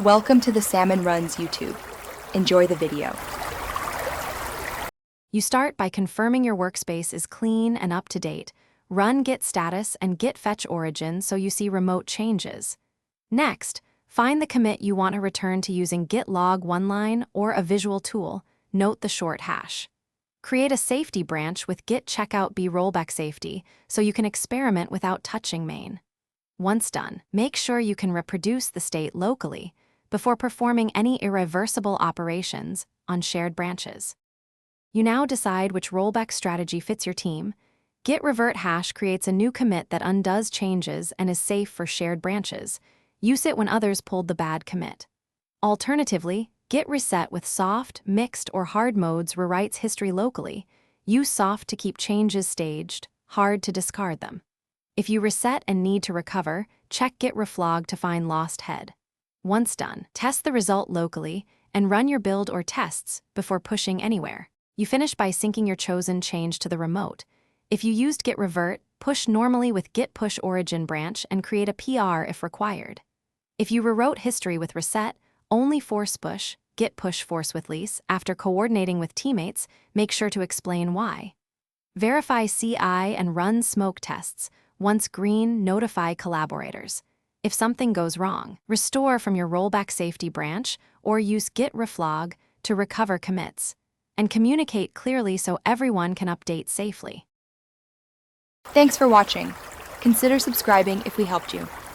Welcome to the Salmon Runs YouTube. Enjoy the video. You start by confirming your workspace is clean and up to date. Run git status and git fetch origin so you see remote changes. Next, find the commit you want to return to using git log one line or a visual tool. Note the short hash. Create a safety branch with git checkout b rollback safety so you can experiment without touching main. Once done, make sure you can reproduce the state locally before performing any irreversible operations on shared branches. You now decide which rollback strategy fits your team. Git revert hash creates a new commit that undoes changes and is safe for shared branches. Use it when others pulled the bad commit. Alternatively, git reset with soft, mixed, or hard modes rewrites history locally. Use soft to keep changes staged, hard to discard them. If you reset and need to recover, check git reflog to find lost head. Once done, test the result locally and run your build or tests before pushing anywhere. You finish by syncing your chosen change to the remote. If you used git revert, push normally with git push origin branch and create a PR if required. If you rewrote history with reset, only force push, git push force with lease. After coordinating with teammates, make sure to explain why. Verify CI and run smoke tests. Once green, notify collaborators. If something goes wrong, restore from your rollback safety branch or use git reflog to recover commits. And communicate clearly so everyone can update safely. Thanks for watching. Consider subscribing if we helped you.